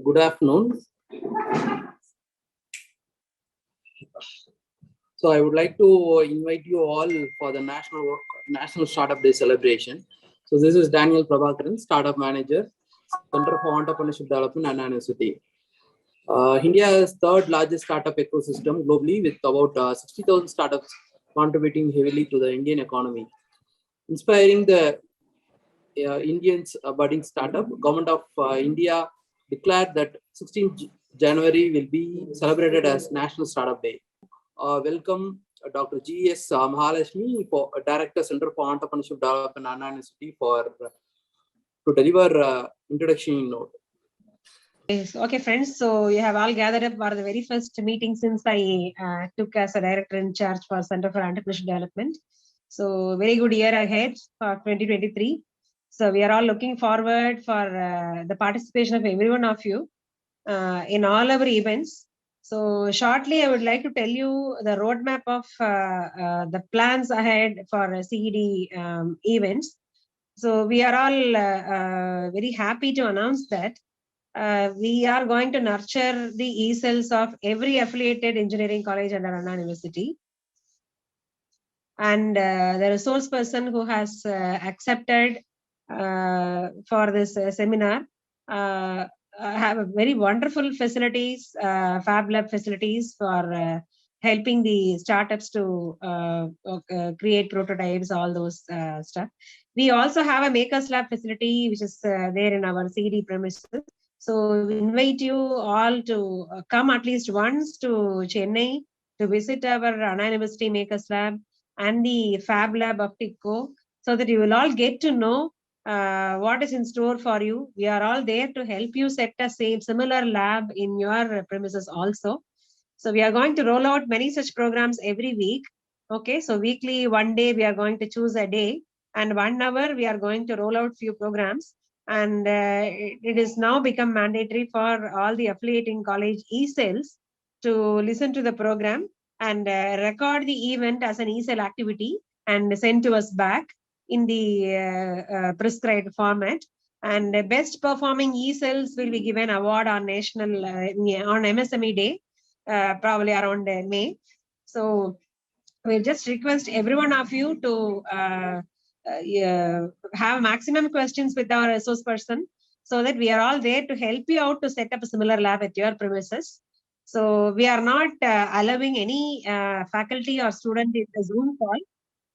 Good afternoon. So I would like to invite you all for the National Startup Day celebration. So this is Daniel Prabhakaran, Startup Manager, Center for Entrepreneurship Development and University. India's third largest startup ecosystem globally, with about 60,000 startups contributing heavily to the Indian economy. Inspiring the Indians budding startup, Government of India declared that 16th January will be celebrated as National Startup Day. Welcome Dr. G.S. Mahalashmi, Director, Center for Entrepreneurship Development and University, to deliver introduction note. Okay, friends. So you have all gathered up for the very first meeting since I took as a director in charge for Center for Entrepreneurship Development. So very good year ahead for 2023. So we are all looking forward for the participation of every one of you in all our events. So shortly, I would like to tell you the roadmap of the plans ahead for CED events. So we are all very happy to announce that we are going to nurture the e-cells of every affiliated engineering college under Anna University. And the resource person who has accepted for this seminar have a very wonderful facilities, Fablab facilities for helping the startups to create prototypes, all those stuff. We also have a Makers Lab facility, which is there in our CED premises. So we invite you all to come at least once to Chennai to visit our Anna University Makers Lab and the Fab Lab of TIDCO, so that you will all get to know what is in store for you. We are all there to help you set a similar lab in your premises also. So we are going to roll out many such programs every week. Okay, so weekly, one day we are going to choose a day, and 1 hour we are going to roll out few programs. And it is now become mandatory for all the affiliating college e-cells to listen to the program and record the event as an e-cell activity and send to us back in the prescribed format. And the best performing e-cells will be given award on national on MSME Day, probably around May. So we just request every one of you to have maximum questions with our resource person, so that we are all there to help you out to set up a similar lab at your premises. So we are not allowing any faculty or student in the Zoom call.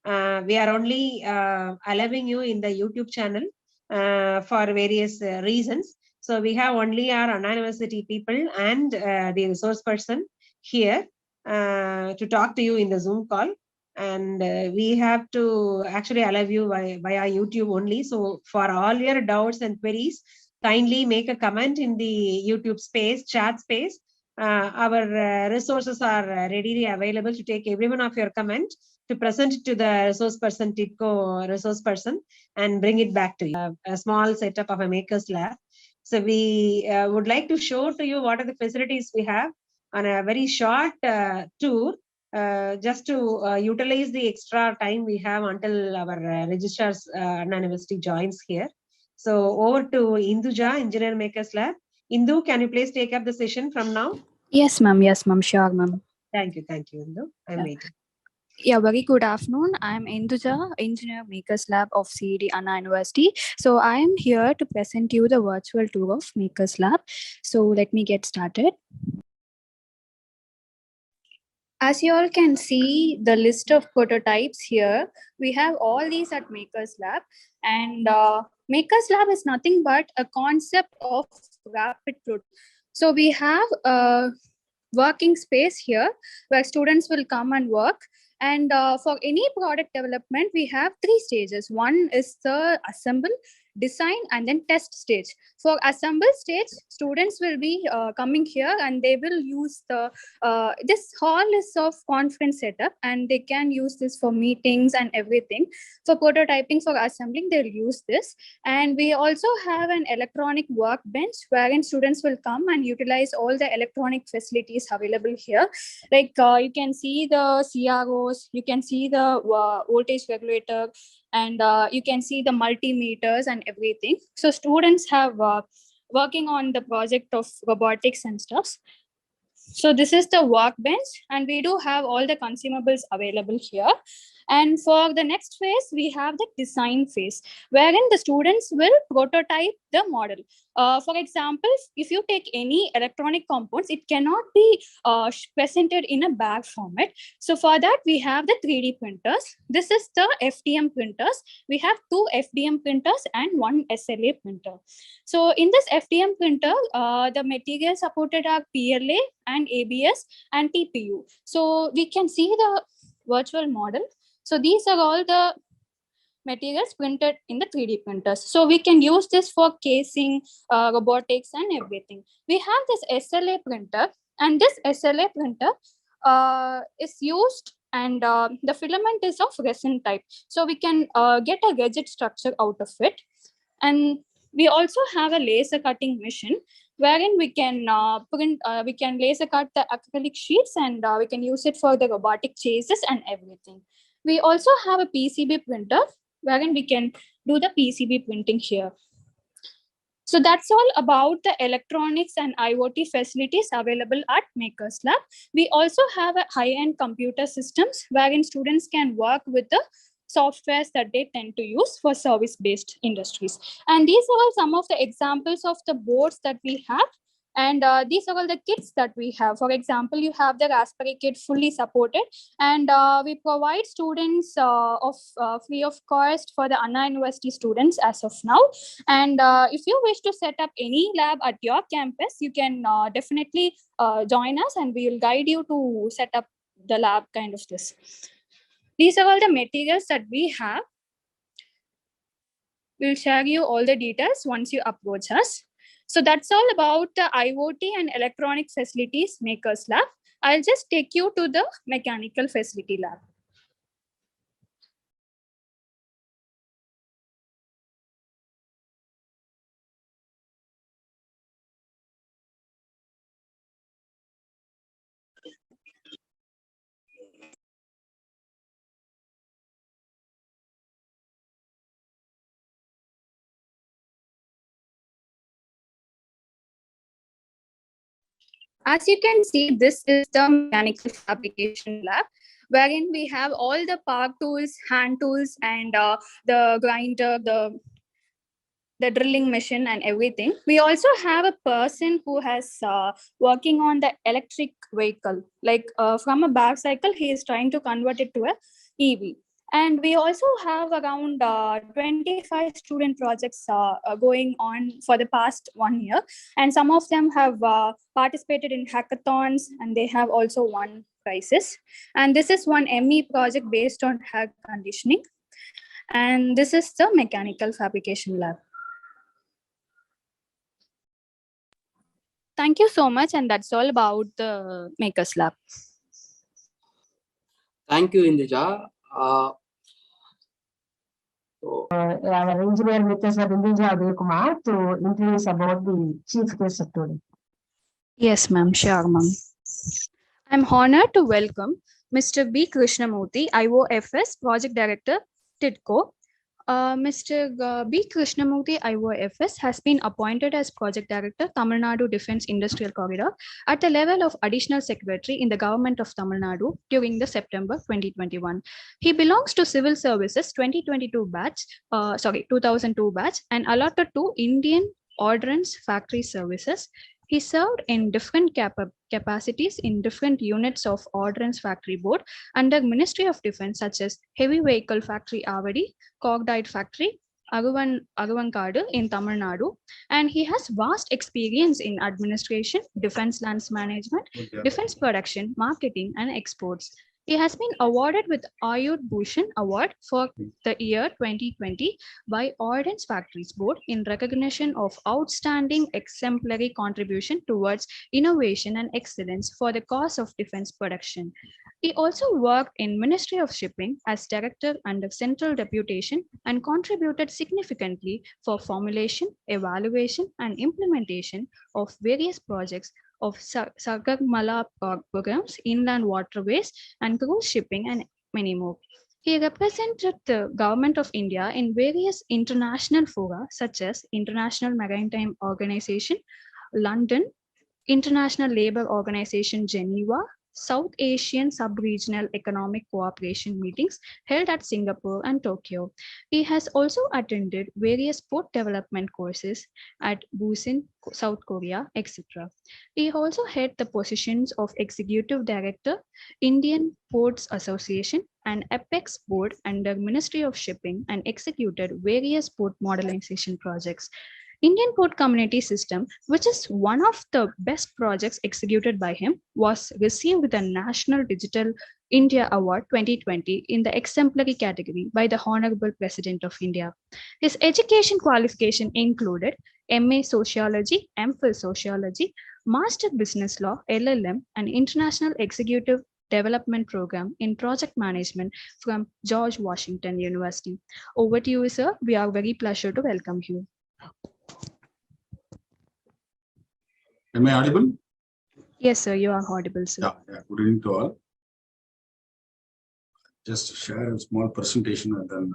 We are only allowing you in the YouTube channel for various reasons. So we have only our Anna University people and the resource person here to talk to you in the Zoom call. And we have to actually allow you via YouTube only. So for all your doubts and queries, kindly make a comment in the YouTube space, chat space. Our resources are readily available to take every one of your comment, to present it to the resource person, TIDCO resource person, and bring it back to you. A small setup of a Makers Lab. So we would like to show to you what are the facilities we have on a very short tour, just to utilize the extra time we have until our registrars Anna University joins here. So over to Induja, Engineer Makers Lab. Indu, can you please take up the session from now? Yes, ma'am. Yes, ma'am. Sure, ma'am. Thank you, Indu. I'm waiting. Yeah, very good afternoon. I'm Induja, Engineer Makers Lab of CED Anna University. So I am here to present you the virtual tour of Makers Lab. So let me get started. As you all can see the list of prototypes here, we have all these at Makers Lab, and Makers Lab is nothing but a concept of rapid prototype. So we have a working space here where students will come and work. And for any product development, we have 3 stages. One is the assemble, design, and then test stage. For assemble stage, students will be coming here and they will use the this hall is of conference setup, and they can use this for meetings and everything. For prototyping, for assembling, they'll use this. And we also have an electronic workbench wherein students will come and utilize all the electronic facilities available here. Like you can see the CROs, you can see the voltage regulator, and you can see the multimeters and everything. So students have working on the project of robotics and stuff. So this is the workbench, and we do have all the consumables available here. And for the next phase, we have the design phase, wherein the students will prototype the model. For example, if you take any electronic components, it cannot be presented in a bag format. So for that, we have the 3D printers. This is the FDM printers. We have 2 FDM printers and 1 SLA printer. So in this FDM printer, the materials supported are PLA and ABS and TPU. So we can see the virtual model. So these are all the materials printed in the 3D printers. So we can use this for casing, robotics and everything. We have this SLA printer, and this SLA printer is used, and the filament is of resin type. So we can get a rigid structure out of it. And we also have a laser cutting machine wherein we can we can laser cut the acrylic sheets, and we can use it for the robotic chases and everything. We also have a PCB printer wherein we can do the PCB printing here. So that's all about the electronics and IoT facilities available at Makers Lab. We also have a high-end computer systems wherein students can work with the softwares that they tend to use for service-based industries. And these are all some of the examples of the boards that we have. And these are all the kits that we have. For example, you have the Raspberry kit fully supported, and we provide students free of cost for the Anna University students as of now. And if you wish to set up any lab at your campus, you can definitely join us, and we will guide you to set up the lab kind of this. These are all the materials that we have. We'll share you all the details once you approach us. So that's all about the IoT and electronic facilities Makers Lab. I'll just take you to the mechanical facility lab. As you can see, this is the mechanical fabrication lab, wherein we have all the power tools, hand tools, and the grinder, the drilling machine and everything. We also have a person who has working on the electric vehicle, like from a bicycle, he is trying to convert it to a EV. And we also have around 25 student projects going on for the past 1 year. And some of them have participated in hackathons, and they have also won prizes. And this is one ME project based on air conditioning. And this is the mechanical fabrication lab. Thank you so much. And that's all about the Makers Lab. Thank you, Indija. Our engineer with us, Indija Kumar, to introduce about the chief guest of today. Yes, ma'am. Sure, ma'am. I'm honored to welcome Mr. B. Krishnamurthy, IOFS Project Director, TIDCO. Mr. B. Krishnamurthy, IOFS, has been appointed as Project Director, Tamilnadu Defence Industrial Corridor, at the level of Additional Secretary in the Government of Tamil Nadu during the September 2021. He belongs to Civil Services 2002 batch, and allotted to Indian Ordnance Factory Services. He served in different capacities in different units of Ordnance Factory Board under Ministry of Defence, such as Heavy Vehicle Factory Avadi, Cogdite Factory, Aruvankadu in Tamil Nadu. And he has vast experience in administration, defence lands management, defence production, marketing and exports. He has been awarded with Ayur Bhushan Award for the year 2020 by Ordnance Factories Board in recognition of outstanding exemplary contribution towards innovation and excellence for the cause of defense production. He also worked in Ministry of Shipping as director under central deputation and contributed significantly for formulation, evaluation and implementation of various projects of Sagarmala programs, inland waterways, and cruise shipping, and many more. He represented the Government of India in various international fora such as International Maritime Organization, London, International Labour Organization Geneva, South Asian Sub-Regional Economic Cooperation meetings held at Singapore and Tokyo. He has also attended various port development courses at Busan, South Korea, etc. He also held the positions of Executive Director, Indian Ports Association and Apex Board under Ministry of Shipping and executed various port modernization projects. Indian Port Community System, which is one of the best projects executed by him, was received the National Digital India Award 2020 in the exemplary category by the Honorable President of India. His education qualification included MA Sociology, MPhil Sociology, Master Business Law, LLM, and International Executive Development Program in Project Management from George Washington University. Over to you, sir. We are very pleasure to welcome you. Am I audible? Yes, sir, you are audible, sir. Yeah. Good evening to all. Just share a small presentation and then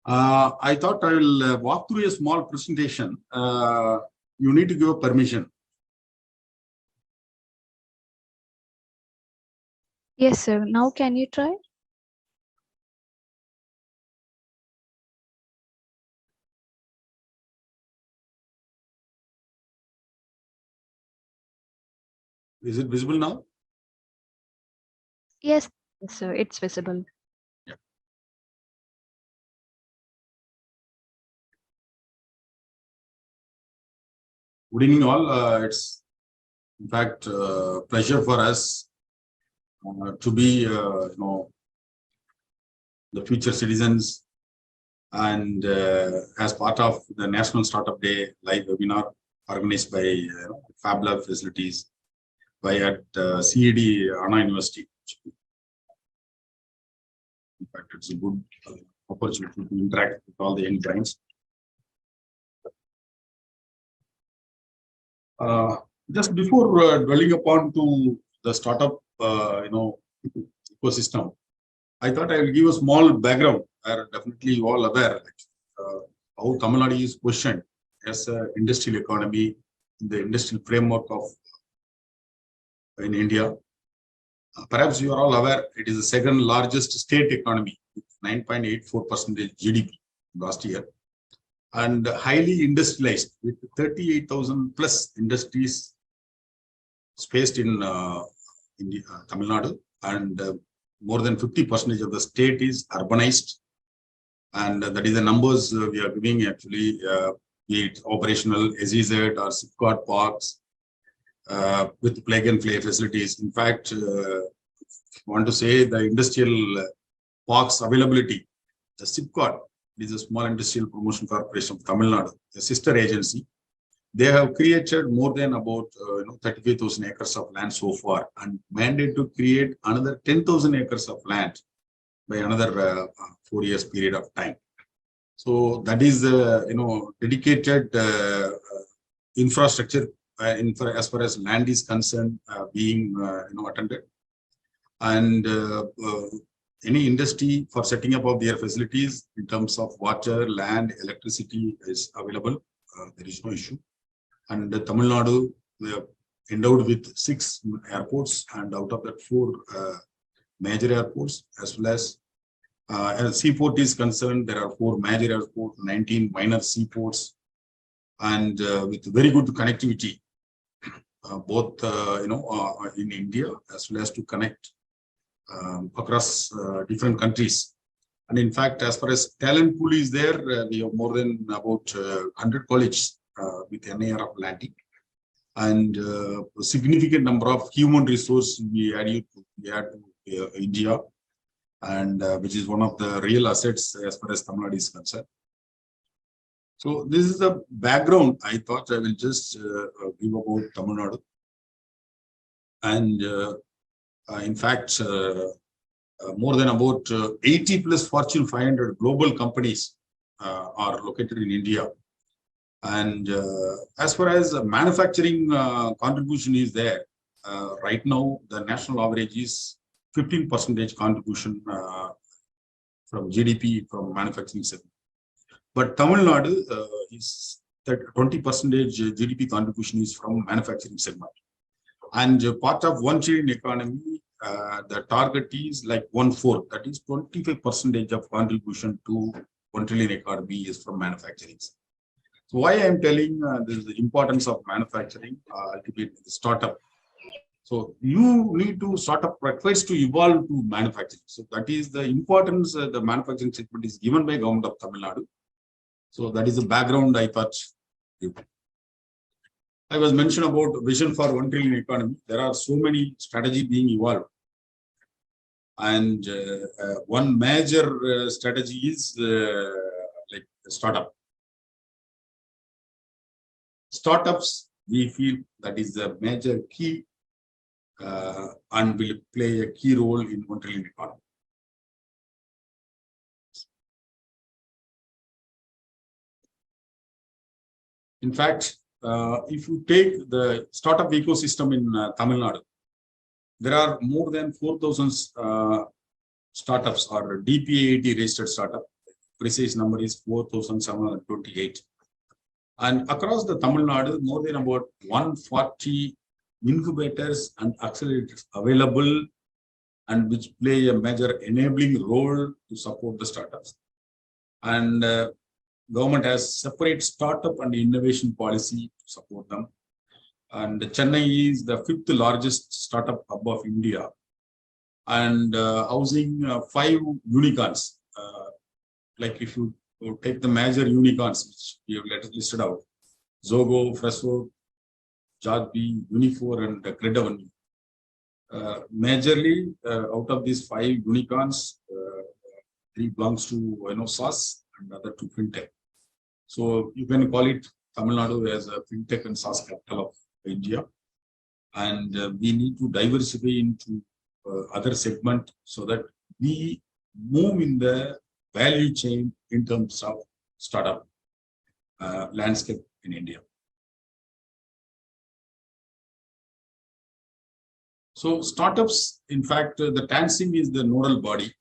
I thought I will walk through a small presentation. You need to give a permission. Yes, sir. Now can you try? Is it visible now? Yes, sir. It's visible. Good evening all. It's in fact pleasure for us to be the future citizens and as part of the National Startup Day live webinar organized by Fablab facilities by at CED Anna University. In fact, it's a good opportunity to interact with all the young minds. Just before dwelling upon to the startup, ecosystem, I thought I will give a small background. Definitely you all aware how Tamilnadu is positioned as an industrial economy in the industrial framework of in India. Perhaps you are all aware it is the second largest state economy with 9.84% GDP last year, and highly industrialized with 38,000 plus industries spaced in Tamil Nadu, and more than 50% of the state is urbanized, and that is the numbers we are giving actually, be it operational SEZ or SIPCOT parks with plug and play facilities. In fact, I want to say the industrial parks availability, the SIPCOT is a small industrial promotion corporation of Tamil Nadu, a sister agency. They have created more than about 35,000 acres of land so far, and mandate to create another 10,000 acres of land by another 4 years period of time. So that is dedicated infrastructure as far as land is concerned being attended, and any industry for setting up of their facilities in terms of water, land, electricity is available. There is no issue. And Tamil Nadu, we are endowed with 6 airports, and out of that 4 major airports, as well as seaport is concerned, there are 4 major airports, 19 minor seaports, and with very good connectivity, both in India as well as to connect across different countries. And in fact, as far as talent pool is there, we have more than about 100 colleges with NIR of landing, and a significant number of human resource we added to India, and which is one of the real assets as far as Tamil Nadu is concerned. So this is the background. I thought I will just give about Tamil Nadu. And in fact, more than about 80 plus Fortune 500 global companies are located in India. And as far as manufacturing contribution is there, right now the national average is 15% contribution from GDP from manufacturing segment. But Tamil Nadu is that 20% GDP contribution is from manufacturing segment. And part of 1 trillion economy, the target is like 1/4, that is 25% of contribution to 1 trillion economy is from manufacturing. So why I am telling this is the importance of manufacturing, ultimately the startup. So you need to startup requires to evolve to manufacturing. So that is the importance the manufacturing segment is given by government of Tamil Nadu. So that is the background I thought. I was mentioned about vision for 1 trillion economy. There are so many strategies being evolved. And one major strategy is like startup. Startups, we feel that is a major key and will play a key role in 1 trillion economy. In fact, if you take the startup ecosystem in Tamil Nadu, there are more than 4,000 startups or DPAIT registered startup. Precise number is 4,728. And across the Tamil Nadu, more than about 140 incubators and accelerators available, and which play a major enabling role to support the startups. And government has separate startup and innovation policy to support them. And Chennai is the 5th largest startup hub of India, and housing 5 unicorns. Like if you take the major unicorns, which we have listed out, Zogo, Fresso, Jarby, Unifor, and Credivan. Majorly, out of these 5 unicorns, 3 belongs to SaaS and other 2 fintech. So you can call it Tamil Nadu as a fintech and SaaS capital of India, and we need to diversify into other segment so that we move in the value chain in terms of startup landscape in India. So startups, in fact, the TANSIM is the nodal body,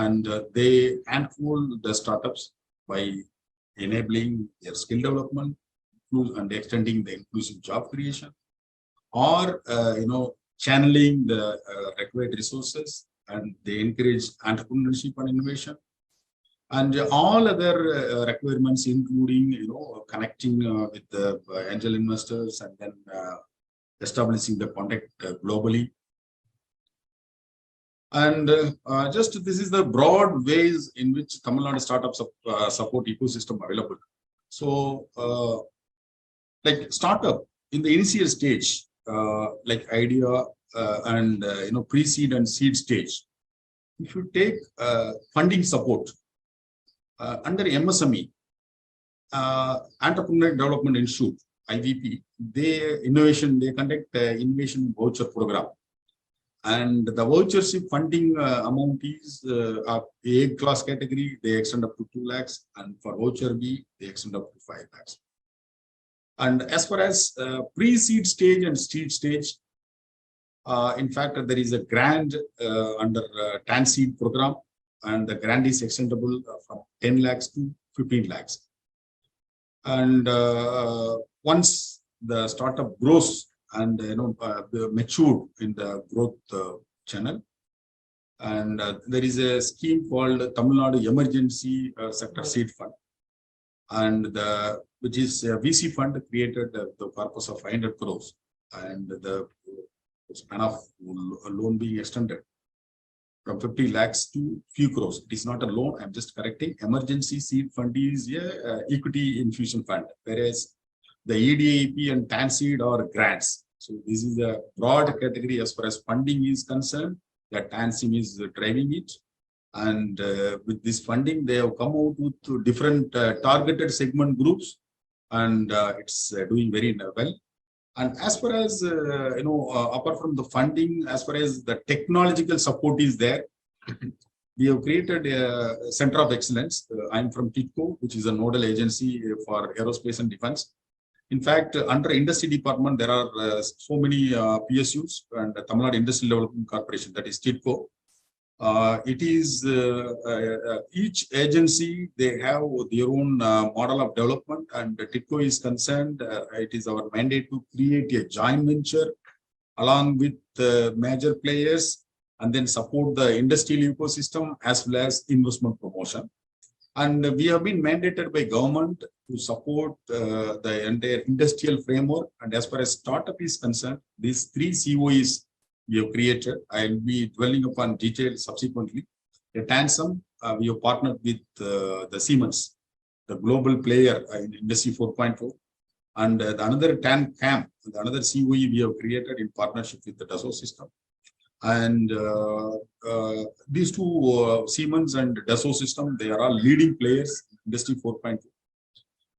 and they handhold the startups by enabling their skill development and extending the inclusive job creation, or channeling the required resources, and they encourage entrepreneurship and innovation, and all other requirements, including connecting with the angel investors, and then establishing the contact globally. And just this is the broad ways in which Tamil Nadu startups support ecosystem available. So like startup in the initial stage, like idea and pre-seed and seed stage, if you take funding support under MSME, Entrepreneur Development Institute, IVP, they conduct innovation voucher program, and the vouchership funding amount is A class category, they extend up to 2 lakhs, and for voucher B, they extend up to 5 lakhs. And as far as pre-seed stage and seed stage, in fact, there is a grant under TANSEED program, and the grant is extendable from 10 lakhs to 15 lakhs. And once the startup grows and matured in the growth channel, and there is a scheme called Tamil Nadu Emergency Sector Seed Fund, and which is a VC fund created the purpose of 500 crores, and the span of loan being extended from 50 lakhs to few crores. It is not a loan, I'm just correcting. Emergency seed fund is a equity infusion fund, whereas the EDIP and TANSEED are grants. So this is a broad category as far as funding is concerned, that TANSEED is driving it. And with this funding, they have come out with different targeted segment groups, and it's doing very well. And as far as, apart from the funding, as far as the technological support is there, we have created a center of excellence. I'm from TIDCO, which is a nodal agency for aerospace and defense. In fact, under industry department, there are so many PSUs, and the Tamilnadu Industrial Development Corporation, that is TIDCO. It is each agency, they have their own model of development, and TIDCO is concerned. It is our mandate to create a joint venture along with major players, and then support the industrial ecosystem as well as investment promotion. And we have been mandated by government to support the entire industrial framework. And as far as startup is concerned, these 3 COEs we have created. I will be dwelling upon details subsequently. At Tansom, we have partnered with the Siemens, the global player in Industry 4.0. And another TANCAM, another COE we have created in partnership with the Dassault system. And these two, Siemens and Dassault system, they are all leading players in Industry 4.0.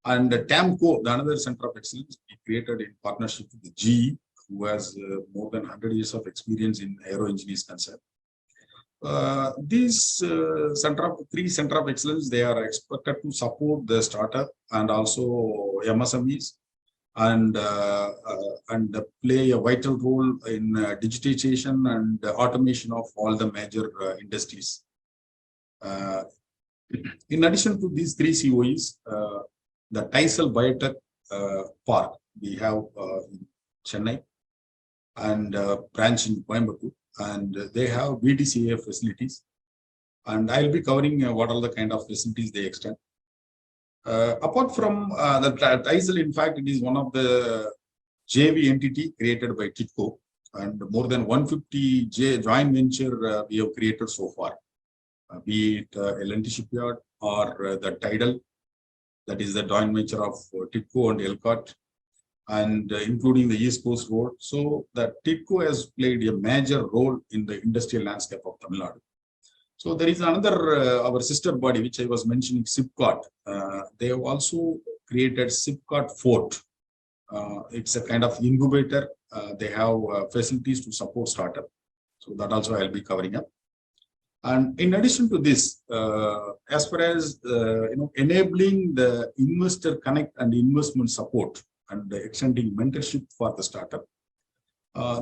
And TAMCO, the another center of excellence, we created in partnership with the GE, who has more than 100 years of experience in aero engineers concern. These 3 center of excellence, they are expected to support the startup and also MSMEs, and play a vital role in digitization and automation of all the major industries. In addition to these 3 COEs, the TISL Biotech Park we have in Chennai, and branch in Coimbatore, and they have VDCA facilities. And I'll be covering what are the kind of facilities they extend. Apart from the TISL, in fact, it is one of the JV entity created by TIDCO, and more than 150 joint venture we have created so far, be it L&T Shipyard or the Tidal, that is the joint venture of TIDCO and ELCOT, and including the East Coast Road. So that TIDCO has played a major role in the industrial landscape of Tamil Nadu. So there is another, our sister body, which I was mentioning, SIPCOT. They have also created SIPCOT Fort. It's a kind of incubator. They have facilities to support startup. So that also I'll be covering up. And in addition to this, as far as enabling the investor connect and investment support and extending mentorship for the startup,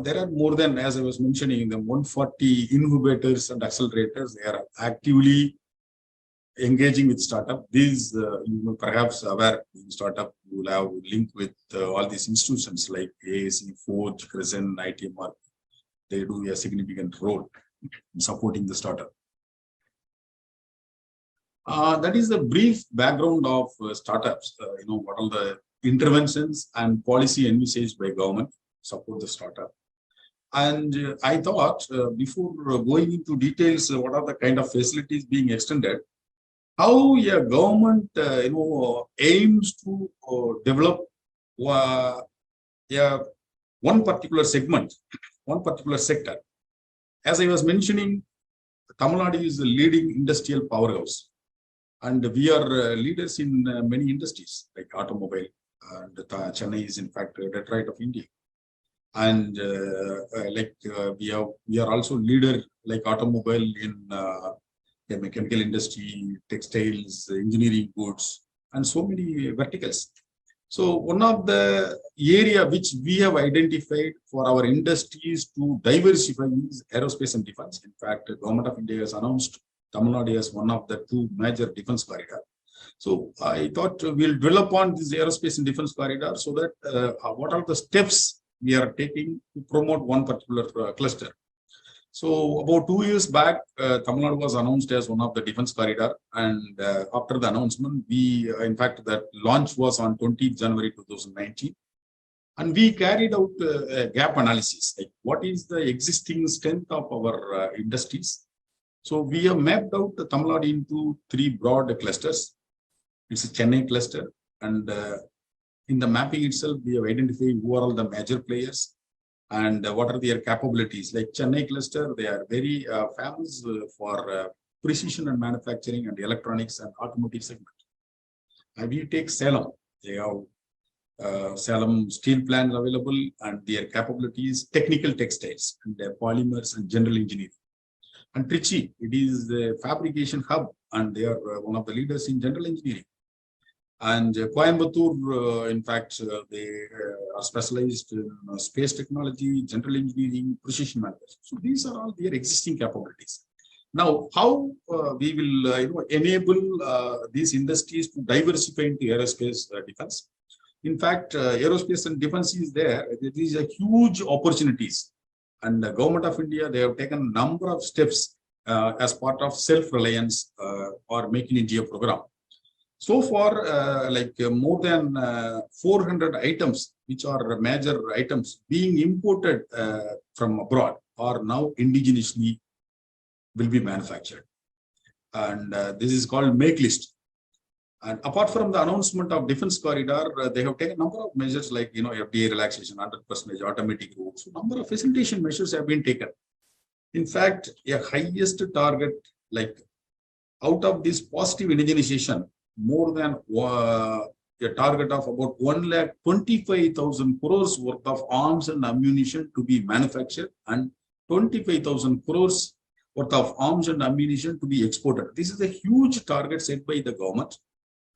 there are more than, as I was mentioning, the 140 incubators and accelerators. They are actively engaging with startup. These, perhaps aware in startup, you will have link with all these institutions like AAC, Forge, Crescent, ITMR. They do a significant role in supporting the startup. That is the brief background of startups. What are the interventions and policy envisaged by government support the startup. And I thought before going into details, what are the kind of facilities being extended, how a government aims to develop one particular segment, one particular sector. As I was mentioning, Tamil Nadu is a leading industrial powerhouse, and we are leaders in many industries like automobile. And Chennai is in fact Detroit of India, and we are also leader like automobile in the mechanical industry, textiles, engineering goods, and so many verticals. So one of the area which we have identified for our industries to diversify is aerospace and defense. In fact, the Government of India has announced Tamil Nadu as one of the 2 major defense corridors. So I thought we'll dwell upon this aerospace and defense corridor so that what are the steps we are taking to promote one particular cluster. So about 2 years back, Tamil Nadu was announced as one of the defense corridor, and after the announcement, we, in fact, that launch was on 20th January 2019, and we carried out a gap analysis, like what is the existing strength of our industries. So we have mapped out the Tamil Nadu into 3 broad clusters. It's a Chennai cluster, and In the mapping itself, we have identified who are all the major players and what are their capabilities. Like Chennai cluster, they are very famous for precision and manufacturing and electronics and automotive segment. And we take Salem, they have Salem steel plant available and their capabilities, technical textiles and polymers and general engineering. And Trichy, it is the fabrication hub and they are one of the leaders in general engineering. And Coimbatore, in fact, they are specialized in space technology, general engineering, precision manufacturing. So these are all their existing capabilities. Now, how we will enable these industries to diversify into aerospace defense? In fact, aerospace and defense is there. There is a huge opportunities, and the government of India, they have taken a number of steps as part of self-reliance or Make in India program. So far, more than 400 items, which are major items being imported from abroad, are now indigenously will be manufactured. And this is called Make List. And apart from the announcement of defense corridor, they have taken a number of measures like, FDI relaxation, 100% automatic routes. So number of facilitation measures have been taken. In fact, a highest target, like out of this positive indigenization, more than a target of about 1,25,000 crores worth of arms and ammunition to be manufactured and 25,000 crores worth of arms and ammunition to be exported. This is a huge target set by the government,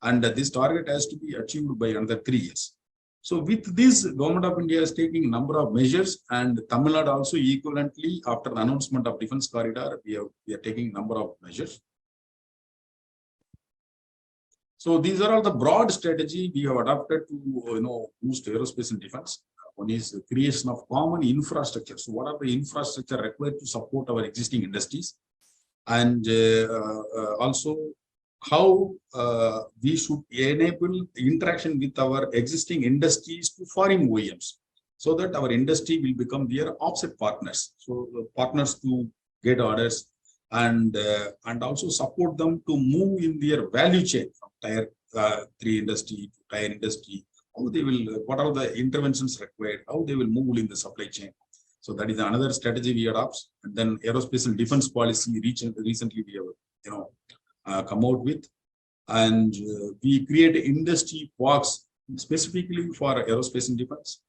and this target has to be achieved by another 3 years. So with this, Government of India is taking a number of measures, and Tamilnadu also equivalently, after the announcement of defense corridor, we are taking a number of measures. So these are all the broad strategy we have adopted to boost aerospace and defense. One is the creation of common infrastructure. So what are the infrastructure required to support our existing industries, and also how we should enable interaction with our existing industries to foreign OEMs, so that our industry will become their offset partners. So partners to get orders and also support them to move in their value chain from tier 3 industry to tier industry. How they will, what are the interventions required, how they will move in the supply chain. So that is another strategy we adopt. And then aerospace and defense policy recently we have come out with, and we create industry parks specifically for aerospace and defense,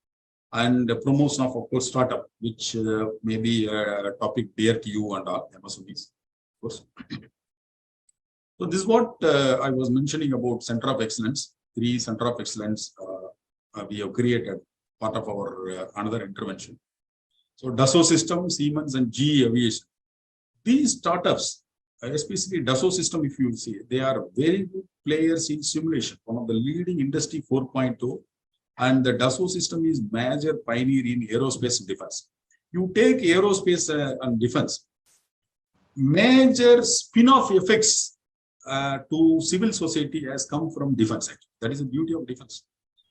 and promotion of course startup, which may be a topic dear to you and all MSMEs, of course. So this is what I was mentioning about Center of Excellence. 3 Center of Excellence we have created, part of our another intervention. So Dassault Systems, Siemens, and GE Aviation. These startups, especially Dassault System, if you see, they are very good players in simulation, one of the leading industry 4.0, and the Dassault System is major pioneer in aerospace and defense. You take aerospace and defense, major spin-off effects to civil society has come from defense sector. That is the beauty of defense.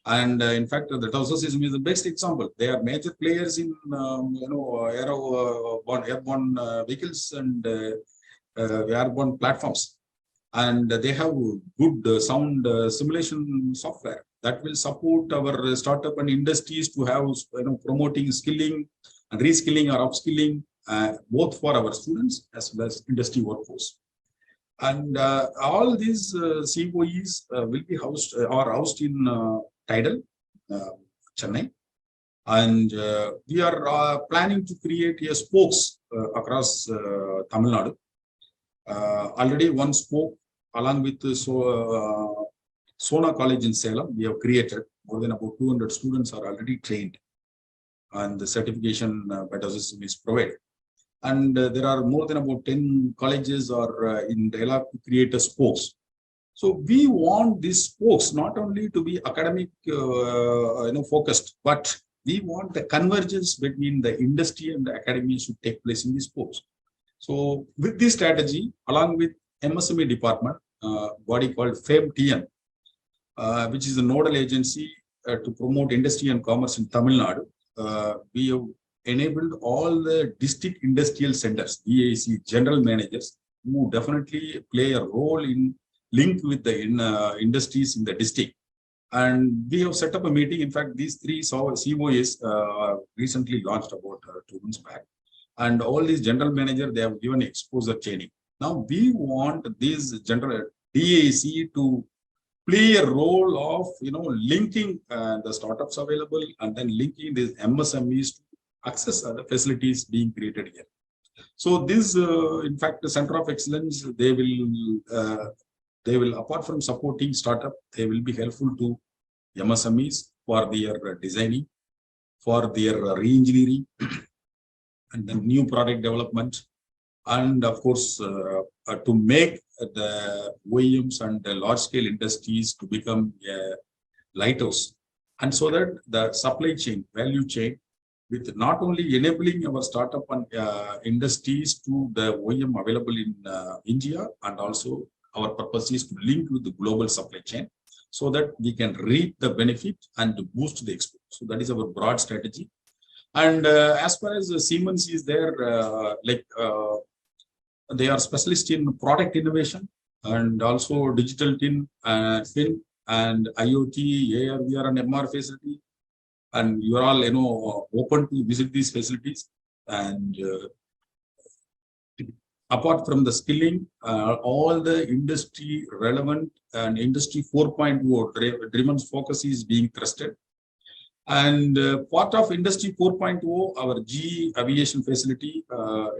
And in fact, the Dassault System is the best example. They are major players in airborne vehicles and airborne platforms, and they have good sound simulation software that will support our startup and industries to have promoting skilling and reskilling or upskilling both for our students as well as industry workforce. And all these COEs will be housed in TIDCO, Chennai, and we are planning to create a spokes across Tamil Nadu. Already one spoke along with Sona College in Salem. We have created more than about 200 students are already trained, and the certification by Dassault System is provided. And there are more than about 10 colleges are in dialogue to create a spokes. So we want these spokes not only to be academic focused, but we want the convergence between the industry and the academy should take place in these spokes. So with this strategy, along with MSME department, body called FabTN, which is a nodal agency to promote industry and commerce in Tamil Nadu, we have enabled all the district industrial centers, DAC general managers, who definitely play a role in link with the industries in the district, And we have set up a meeting. In fact, these three COAs recently launched about 2 months back. And all these general manager, they have given exposure training. Now we want these general DAC to play a role of, linking the startups available and then linking these MSMEs to access the facilities being created here. So this, in fact, the Center of Excellence, they will, apart from supporting startup, they will be helpful to MSMEs for their designing, for their re-engineering, and then new product development, and of course, to make the OEMs and the large-scale industries to become a lighthouse, and so that the supply chain, value chain, with not only enabling our startup and industries to the OEM available in India, and also our purpose is to link with the global supply chain so that we can reap the benefit and boost the export. So that is our broad strategy. And as far as Siemens is there, they are specialists in product innovation and also digital twin and IoT, AR, VR, and MR facility. And you are all, open to visit these facilities. And apart from the skilling, all the industry relevant and industry 4.0 driven focus is being trusted. And part of industry 4.0, our GE aviation facility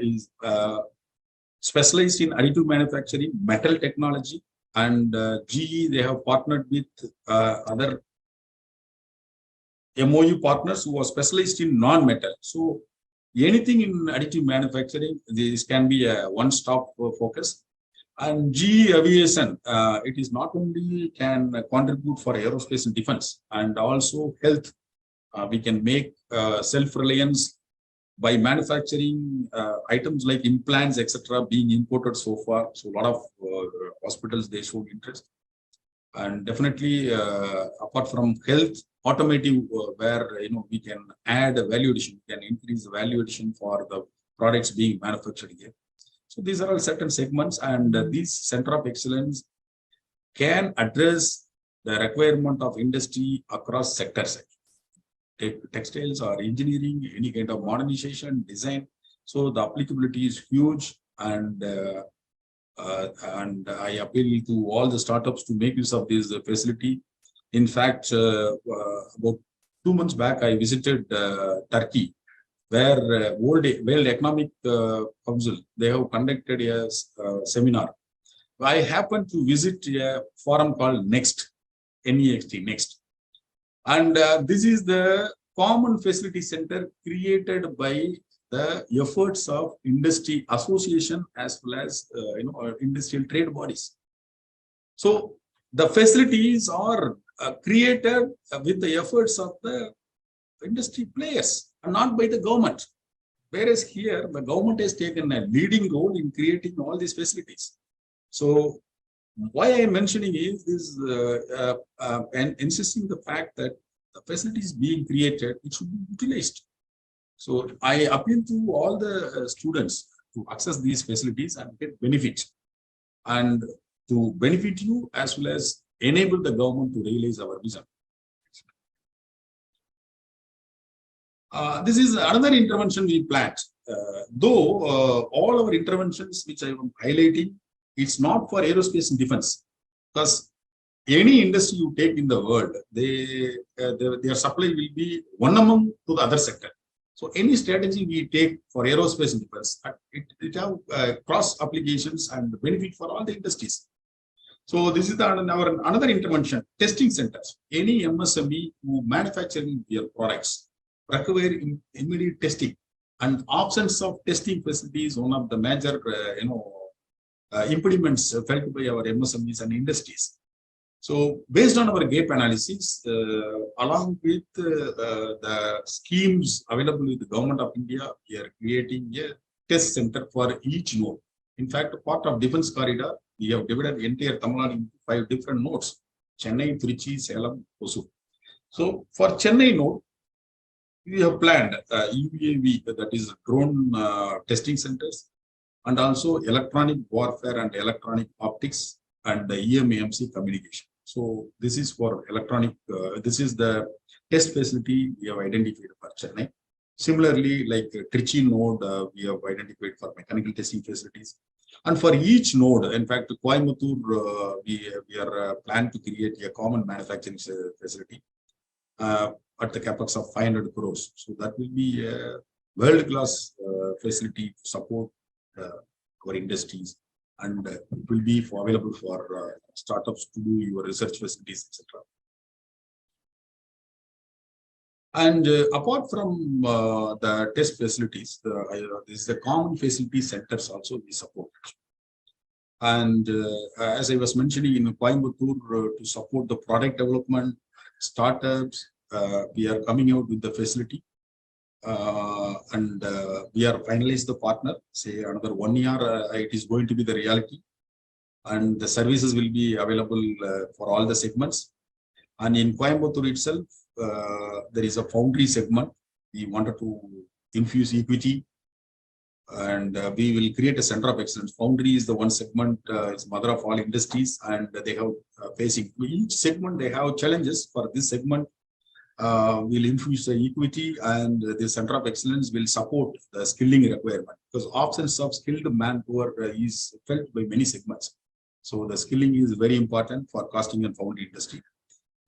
is specialized in additive manufacturing, metal technology, and GE, they have partnered with other MOU partners who are specialized in non-metal. So anything in additive manufacturing, this can be a one-stop focus. And GE Aviation, it is not only can contribute for aerospace and defense, and also health. We can make self-reliance by manufacturing items like implants, etc., being imported so far. So a lot of hospitals, they showed interest. And definitely, apart from health, automotive, where we can add a value addition, we can increase the value addition for the products being manufactured here. So these are all certain segments, and these Center of Excellence can address the requirement of industry across sectors. Take textiles or engineering, any kind of modernization, design. So the applicability is huge, and I appeal to all the startups to make use of this facility. In fact, about 2 months back, I visited Turkey, where World Economic Council, they have conducted a seminar. I happened to visit a forum called NEXT, NEXT, NEXT. And this is the common facility center created by the efforts of industry association as well as industrial trade bodies. So the facilities are created with the efforts of the industry players and not by the government. Whereas here, the government has taken a leading role in creating all these facilities. So why I am mentioning is this, and insisting the fact that the facilities being created, it should be utilized. So I appeal to all the students to access these facilities and get benefit, and to benefit you as well as enable the government to realize our vision. This is another intervention we planned. Though all our interventions which I am highlighting, it's not for aerospace and defense, because any industry you take in the world, their supply will be one among to the other sector. So any strategy we take for aerospace and defense, it have cross applications and benefit for all the industries. So this is another intervention, testing centers. Any MSME who manufacturing their products require immediate testing, and absence of testing facilities, one of the major impediments felt by our MSMEs and industries. So based on our gap analysis, along with the schemes available with the government of India, we are creating a test center for each node. In fact, part of defense corridor, we have divided entire Tamilnadu into 5 different nodes: Chennai, Trichy, Salem, Hosur. So for Chennai node, we have planned UAV, that is drone testing centers, and also electronic warfare and electronic optics and the EMAMC communication. So this is for electronic, this is the test facility we have identified for Chennai. Similarly, like Trichy node, we have identified for mechanical testing facilities. And for each node, in fact, Coimbatore, we are planning to create a common manufacturing facility at the capex of 500 crores. So that will be a world-class facility to support our industries, and it will be available for startups to do your research facilities, etc. And apart from the test facilities, this is the common facility centers also we support. And as I was mentioning in Coimbatore, to support the product development, startups, we are coming out with the facility. And we are finalized the partner. Say another 1 year, it is going to be the reality. And the services will be available for all the segments. And in Coimbatore itself, there is a foundry segment. We wanted to infuse equity, and we will create a center of excellence. Foundry is the one segment, is mother of all industries, and they have facing each segment, they have challenges. For this segment, will infuse the equity, and the center of excellence will support the skilling requirement, because absence of skilled manpower is felt by many segments. So the skilling is very important for casting and foundry industry.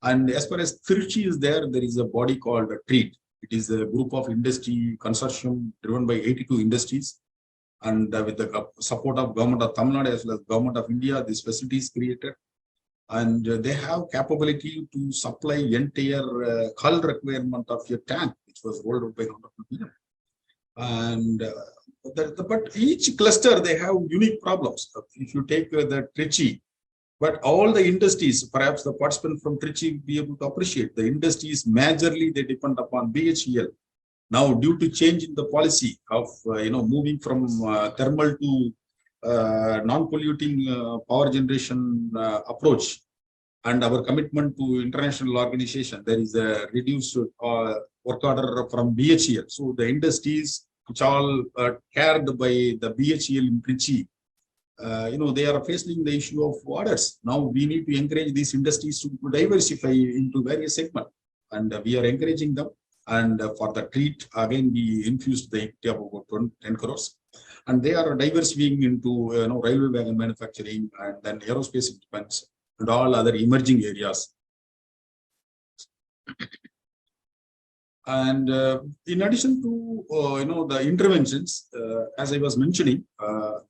And as far as Trichy is there, there is a body called TREAT. It is a group of industry consortium driven by 82 industries. And with the support of government of Tamilnadu as well as government of India, this facility is created. And they have capability to supply entire hull requirement of your tank, which was rolled out by 100 million. And but each cluster, they have unique problems. If you take the Trichy, but all the industries, perhaps the participant from Trichy will be able to appreciate, the industries majorly they depend upon BHEL. Now, due to change in the policy of moving from thermal to non-polluting power generation approach, and our commitment to international organization, there is a reduced work order from BHEL. So the industries which all cared by the BHEL in Trichy, they are facing the issue of orders. Now we need to encourage these industries to diversify into various segments, and we are encouraging them. And for the TREAT, again, we infused the equity of about 10 crores. And they are diversifying into railway wagon manufacturing, and then aerospace and defense, and all other emerging areas. And in addition to the interventions, as I was mentioning,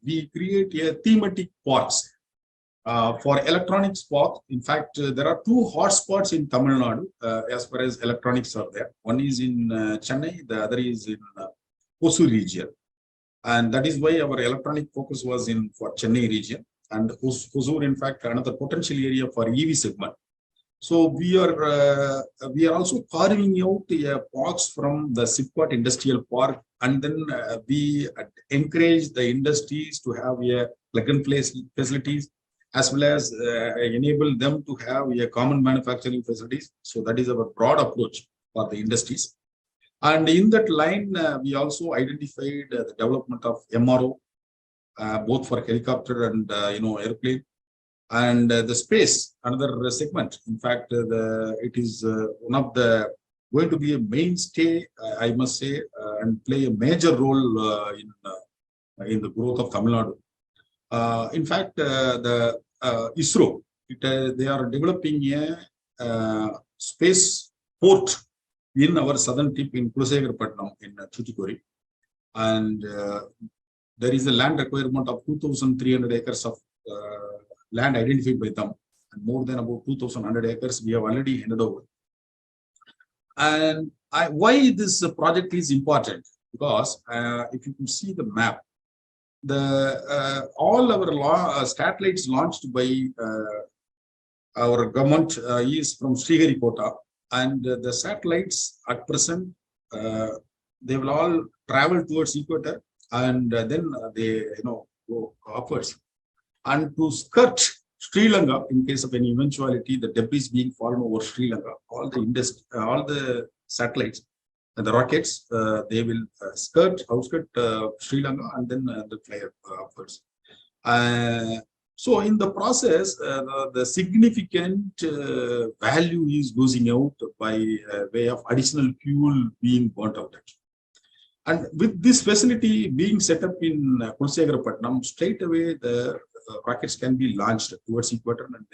we create a thematic parks for electronics park. In fact, there are 2 hotspots in Tamil Nadu as far as electronics are there. One is in Chennai, the other is in Hosur region, and that is why our electronic focus was in for Chennai region. And Hosur, in fact, another potential area for EV segment. So we are also carving out a box from the SIPCOT industrial park, and then we encourage the industries to have a plug-and-play facilities, as well as enable them to have a common manufacturing facilities. So that is our broad approach for the industries. And in that line, we also identified the development of MRO, both for helicopter and airplane. And the space, another segment. In fact, it is one of the going to be a mainstay, I must say, and play a major role in the growth of Tamil Nadu. In fact, the ISRO, they are developing a space port in our southern tip in Kulasegharapatnam in Tuticorin, and there is a land requirement of 2,300 acres of land identified by them, and more than about 2,100 acres we have already handed over. And why this project is important? Because if you can see the map, all our satellites launched by our government is from Sriharikota, and the satellites at present they will all travel towards equator, and then they go upwards. And to skirt Sri Lanka, in case of any eventuality, the debris being fallen over Sri Lanka, all the satellites and the rockets, they will outskirt Sri Lanka, and then the fly upwards. So in the process, the significant value is losing out by way of additional fuel being burnt out. And with this facility being set up in Kulsegarapatnam, straight away the rockets can be launched towards equator. And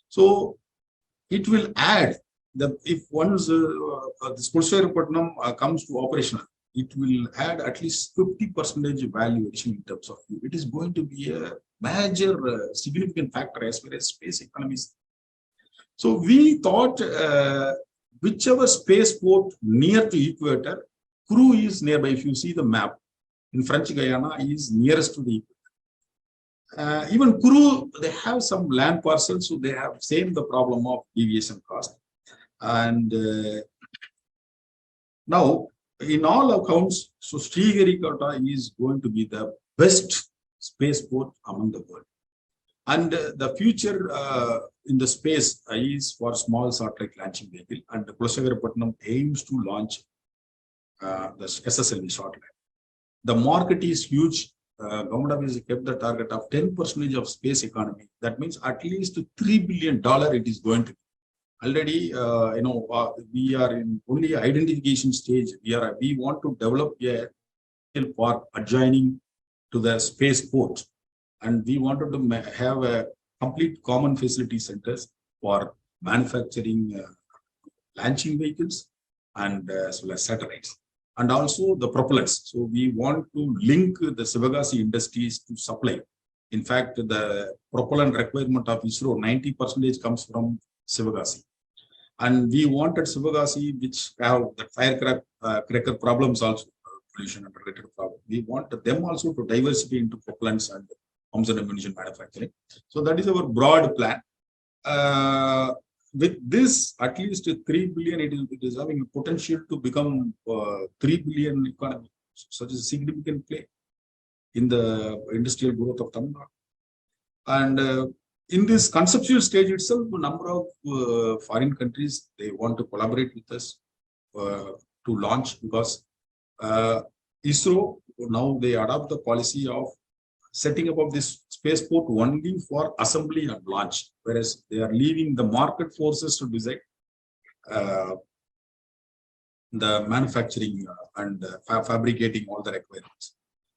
so it will add, if once this Kulsegarapatnam comes to operational, it will add at least 50% value addition in terms of fuel. It is going to be a major significant factor as far as space economies. So we thought whichever spaceport near to equator, Kourou is nearby. If you see the map, in French Guyana is nearest to the equator. Even Kourou, they have some land parcels, so they have same the problem of deviation cost. And now, in all accounts, so Sriharikota is going to be the best spaceport among the world. And the future in the space is for small satellite launching vehicle. And Kulsegarapatnam aims to launch the SSLV satellite. The market is huge. Government has kept the target of 10% of space economy. That means at least $3 billion it is going to be. Already, we are in only identification stage. We want to develop a park adjoining to the spaceport, and we wanted to have a complete common facility centers for manufacturing launching vehicles and as well as satellites, and also the propellants. So we want to link the Sivagasi industries to supply. In fact, the propellant requirement of ISRO 90% comes from Sivagasi. And we wanted Sivagasi, which have the firecracker problems also, pollution and related problems. We want them also to diversify into propellants and arms and ammunition manufacturing. So that is our broad plan. With this, at least 3 billion, it is having a potential to become 3 billion economy. Such a significant play in the industrial growth of Tamilnadu. And in this conceptual stage itself, a number of foreign countries, they want to collaborate with us to launch, because ISRO, now they adopt the policy of setting up of this spaceport only for assembly and launch, whereas they are leaving the market forces to decide the manufacturing and fabricating all the requirements.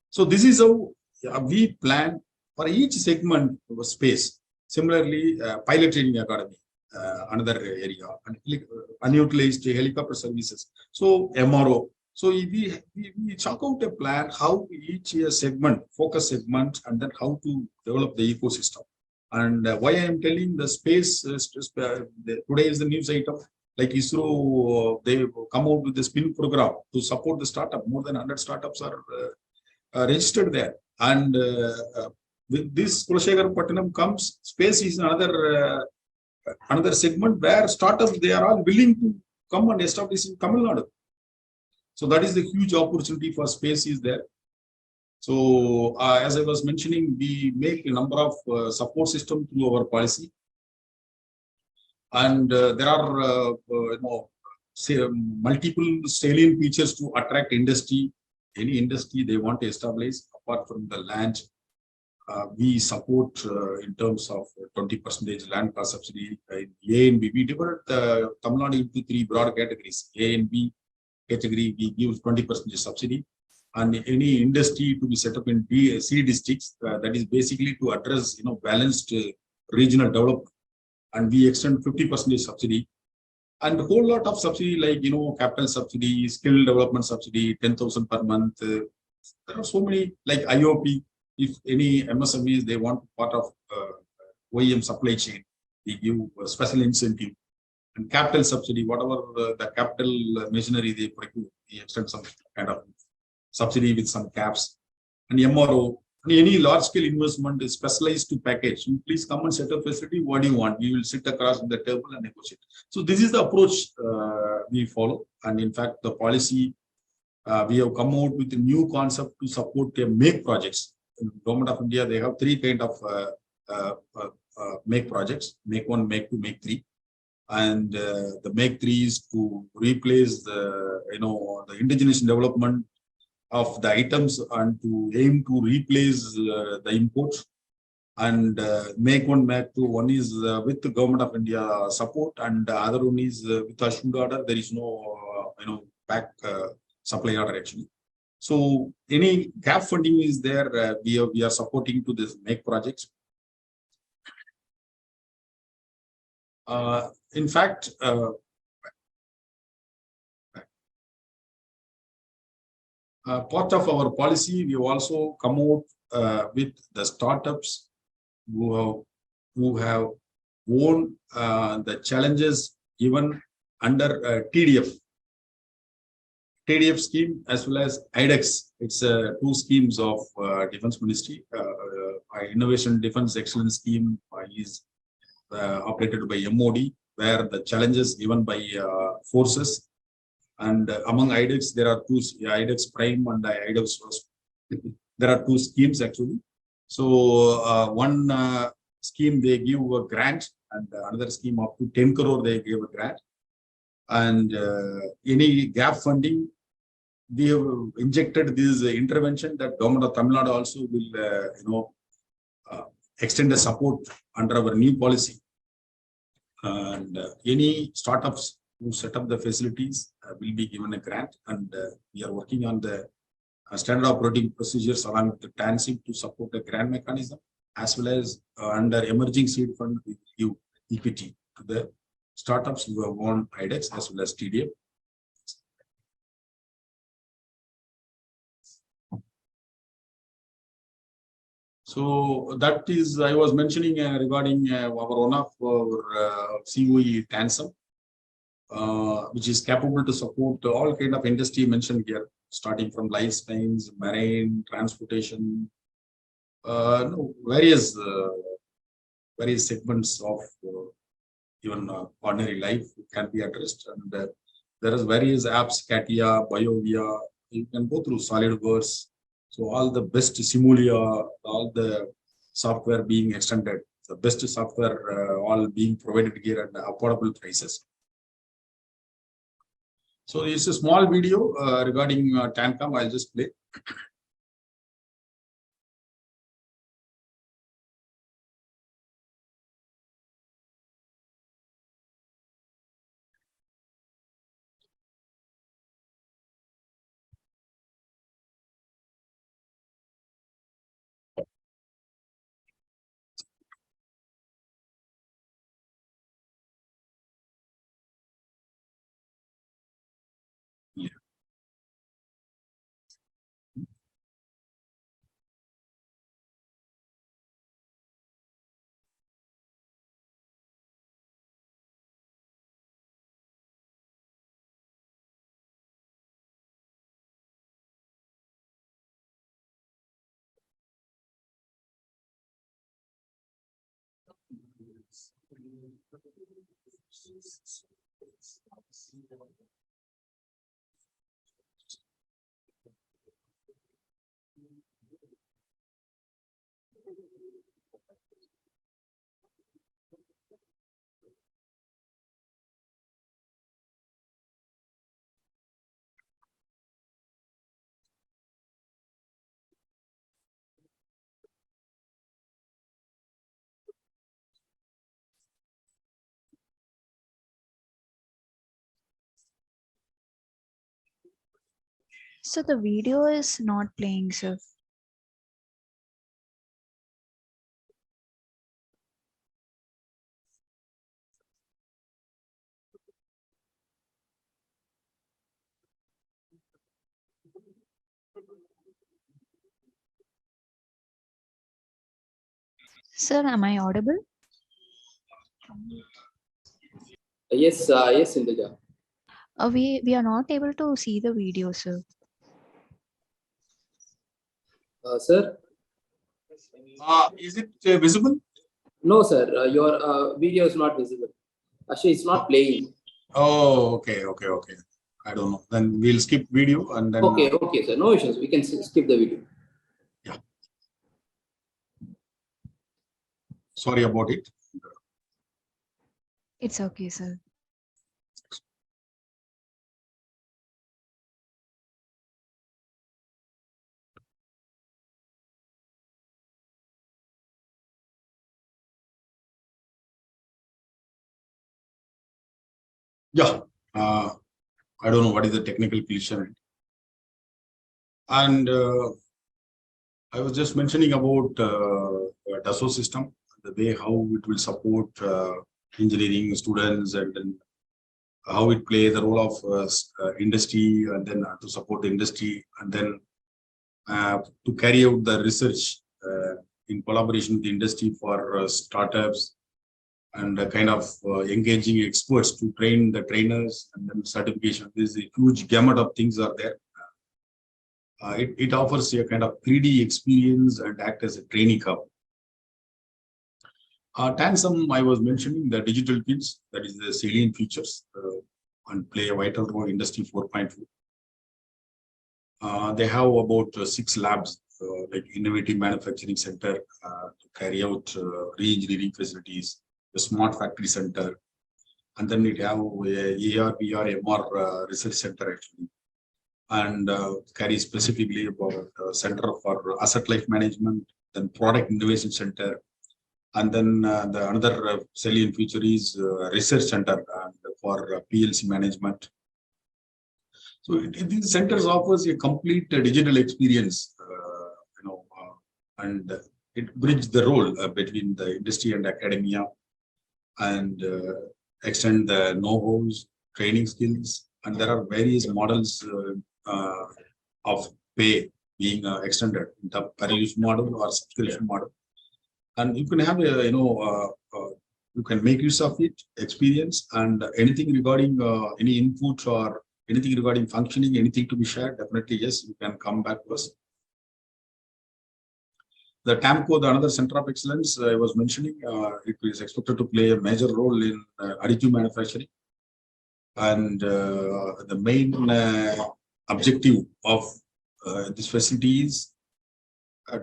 So this is how we plan for each segment of space. Similarly, pilot training academy, another area, and unutilized helicopter services. So MRO. So we chalk out a plan how each segment, focus segment, and then how to develop the ecosystem. And why I am telling the space, today is the news item, like ISRO, they come out with the spin program to support the startup. More than 100 startups are registered there. And with this Kulsegarapatnam comes, space is another segment where startups, they are all willing to come and establish in Tamilnadu. So that is the huge opportunity for space is there. So as I was mentioning, we make a number of support systems through our policy. And there are multiple salient features to attract industry. Any industry they want to establish apart from the land. We support in terms of 20% land cost subsidy in A and B. We divide Tamilnadu into 3 broad categories. A and B category, we give 20% subsidy. And any industry to be set up in B, C districts, that is basically to address balanced regional development. And we extend 50% subsidy. And a whole lot of subsidy like capital subsidy, skill development subsidy, 10,000 per month. There are so many like IOP. If any MSMEs, they want part of OEM supply chain, we give a special incentive. And capital subsidy, whatever the capital machinery they procure, we extend some kind of subsidy with some caps. And MRO, any large scale investment is specialized to package. You please come and set up facility. What do you want? We will sit across the table and negotiate. So this is the approach we follow. And in fact, the policy, we have come out with a new concept to support make projects. In the Government of India, they have 3 kind of make projects: make 1, make 2, make 3. And the make 3 is to replace the the indigenous development of the items and to aim to replace the imports. and make one, make two. One is with the government of India support, and the other one is with assumed order. There is no, back supply order actually. So any gap funding is there, we are supporting to this make projects. In fact, part of our policy, we also come out with the startups who have won the challenges even under TDF scheme as well as IDEX. It's two schemes of Defense Ministry. Innovation Defense Excellence Scheme is operated by MOD, where the challenges given by forces. And among IDEX, there are two, IDEX Prime and IDEX First. There are two schemes actually. So one scheme they give a grant, and another scheme up to 10 crore they give a grant. And any gap funding, we have injected this intervention that government of Tamil Nadu also will, extend the support under our new policy. And any startups who set up the facilities will be given a grant, and we are working on the standard operating procedures along with the TANSIP to support the grant mechanism, as well as under emerging seed fund, we give equity to the startups who have won IDEX as well as TDF. So that is, I was mentioning regarding one of our COE TANSIP, which is capable to support all kind of industry mentioned here, starting from lifespans, marine, transportation, various segments of even ordinary life can be addressed. And there is various apps, Katia, BioVia. You can go through SolidWorks. So all the best Simulia, all the software being extended, the best software all being provided here at affordable prices. So it's a small video regarding TANCOM. I'll just play. Yeah. So the video is not playing, sir. Sir, am I audible? Yes, yes, Indija. We are not able to see the video, sir. Sir? Is it visible? No, sir. Your video is not visible. Actually, it's not playing. Oh, okay. I don't know. Then we'll skip video and then. Okay, sir. No issues. We can skip the video. Yeah. Sorry about it. It's okay, sir. Yeah, I don't know what is the technical question. And I was just mentioning about Dassault system, the way how it will support engineering students, and then how it plays the role of industry, and then to support the industry, and then to carry out the research in collaboration with the industry for startups, and kind of engaging experts to train the trainers, and then certification. There's a huge gamut of things are there. It offers a kind of 3D experience and act as a training hub. Tansum, I was mentioning the digital twins, that is the salient features, and play a vital role in Industry 4.4. They have about 6 labs, like Innovative Manufacturing Center to carry out re-engineering facilities, the Smart Factory Center, and then it have a AR, VR, MR research center actually, and carry specifically about Center for Asset Life Management, then Product Innovation Center, and then the another salient feature is Research Center for PLC management. So these centers offers a complete digital experience, and it bridges the role between the industry and academia, and extend the know-hows, training skills, and there are various models of pay being extended in the per-use model or subscription model, and you can have a you can make use of it, experience, and anything regarding any input or anything regarding functioning, anything to be shared, definitely yes, you can come back to us. The TAMCO, the another center of excellence I was mentioning, it is expected to play a major role in additive manufacturing, and the main objective of this facility is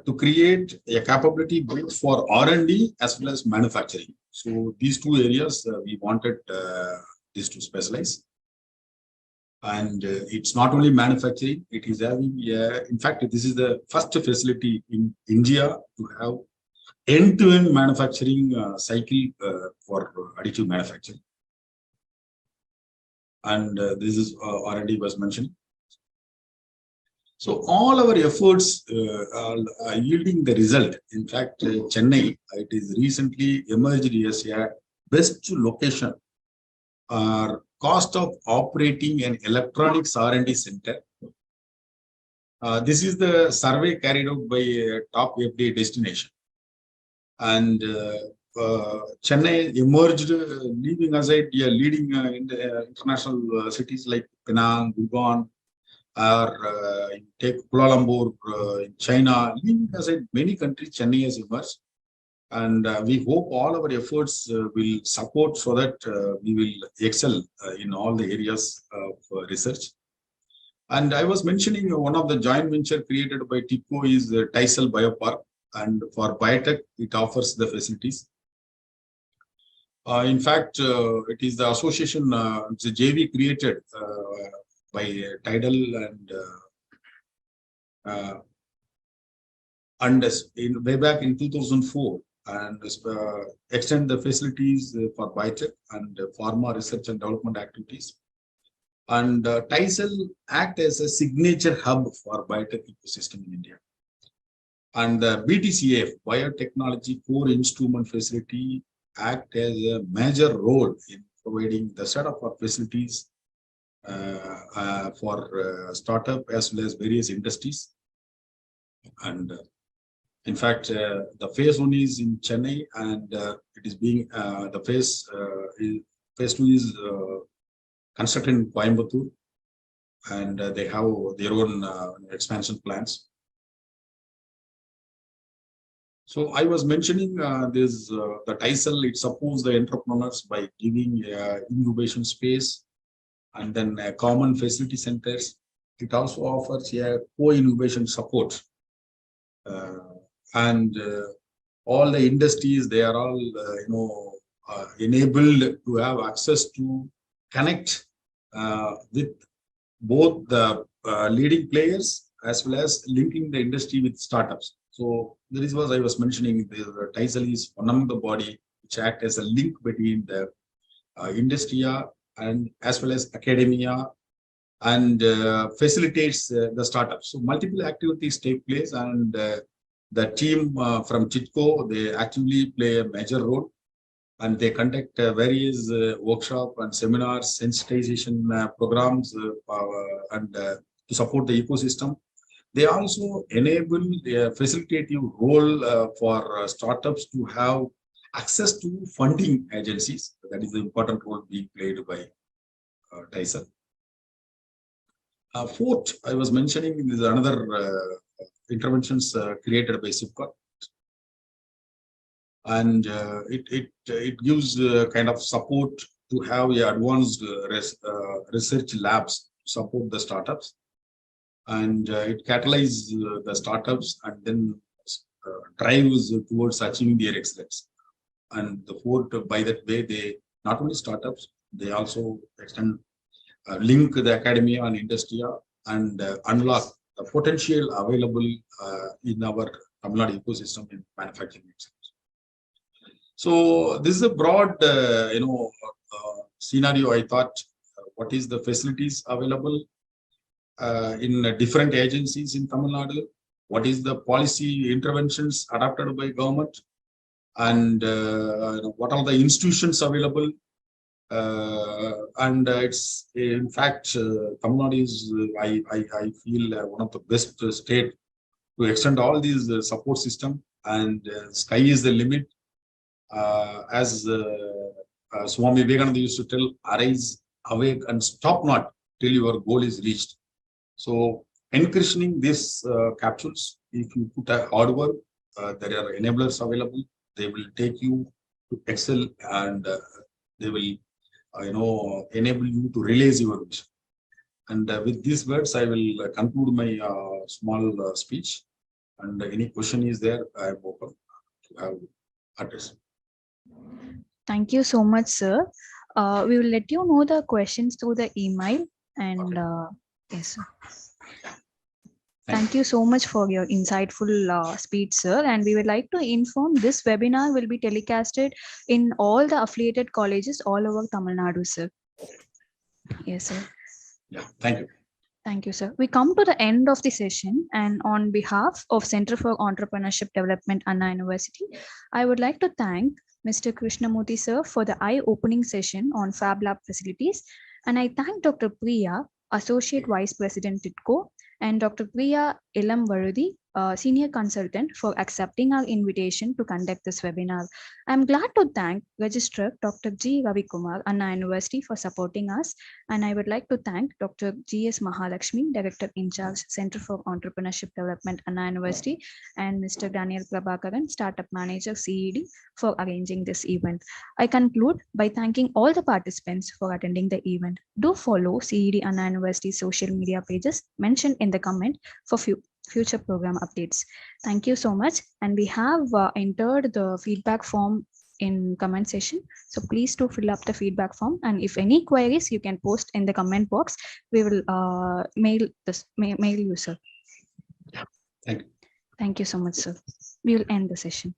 to create a capability both for R&D as well as manufacturing. So these two areas we wanted this to specialize. And it's not only manufacturing, it is having, in fact, this is the first facility in India to have end-to-end manufacturing cycle for additive manufacturing. And this is already was mentioned. So all our efforts are yielding the result. In fact, Chennai, it is recently emerged as a best location cost of operating an electronics R&D center. This is the survey carried out by a top FDA destination. And Chennai emerged, leaving aside leading in the international cities like Penang, Gurgaon, or take Kuala Lumpur in China, leaving aside many countries, Chennai has emerged. And we hope all our efforts will support so that we will excel in all the areas of research. And I was mentioning one of the joint venture created by TIDCO is TIDCO Biopark, and for biotech, it offers the facilities. In fact, it is the association, it's a JV created by Tidal and way back in 2004. And extend the facilities for biotech and pharma research and development activities. And TIDCO act as a signature hub for biotech ecosystem in India. And the BTCF, Biotechnology Core Instrument Facility, act as a major role in providing the set of our facilities for startup as well as various industries. And in fact, the phase 1 is in Chennai, and it is being the phase 2 is constructed in Coimbatore, and they have their own expansion plans. So I was mentioning this the TIDCO, it supports the entrepreneurs by giving incubation space and then common facility centers. It also offers a co-innovation support. And all the industries, they are all enabled to have access to connect with both the leading players as well as linking the industry with startups. So this is what I was mentioning. The TIDCO is one of the body which act as a link between the industry and as well as academia, and facilitates the startups. So multiple activities take place, and the team from TIDCO, they actively play a major role, and they conduct various workshop and seminars, sensitization programs, and to support the ecosystem. They also enable a facilitative role for startups to have access to funding agencies. That is the important role being played by TISA. Fourth, I was mentioning, is another interventions created by SIPCOT, and it gives kind of support to have a advanced research labs to support the startups, and it catalyzes the startups and then drives towards achieving their excellence. And the fourth, by that way, they not only startups, they also extend link the academia and industry and unlock the potential available in our Tamilnadu ecosystem in manufacturing excellence. So this is a broad, scenario. I thought, what is the facilities available in different agencies in Tamil Nadu? What is the policy interventions adopted by government? And what are the institutions available? And it's in fact, Tamil Nadu is, I feel, one of the best state to extend all these support system, and sky is the limit. As Swami Vivekananda used to tell, arise, awake, and stop not till your goal is reached. So encouraging these capsules, if you put a hard work, there are enablers available. They will take you to excel, and they will enable you to realize your vision. And with these words, I will conclude my small speech. And any question is there, I am open to have address. Thank you so much, sir. We will let you know the questions through the email, and yes, sir. Thank you so much for your insightful speech, sir. And we would like to inform this webinar will be telecasted in all the affiliated colleges all over Tamil Nadu, sir. Yes, sir. Yeah, thank you. Thank you, sir. We come to the end of the session, and on behalf of Center for Entrepreneurship Development, Anna University, I would like to thank Mr. Krishnamurthy, sir, for the eye-opening session on Fablab facilities. And I thank Dr. Priya, Associate Vice President TIDCO, and Dr. Priya Ilam Varudi, Senior Consultant, for accepting our invitation to conduct this webinar. I'm glad to thank Registrar Dr. G. Ravi Kumar, Anna University, for supporting us. And I would like to thank Dr. G.S. Mahalakshmi, Director in Charge, Center for Entrepreneurship Development, Anna University, and Mr. Daniel Prabhakaran, Startup Manager, CED, for arranging this event. I conclude by thanking all the participants for attending the event. Do follow CED Anna University's social media pages mentioned in the comment for future program updates. Thank you so much. And we have entered the feedback form in comment section. So please do fill up the feedback form. And if any queries, you can post in the comment box. We will mail you, sir. Thank you. Thank you so much, sir. We will end the session.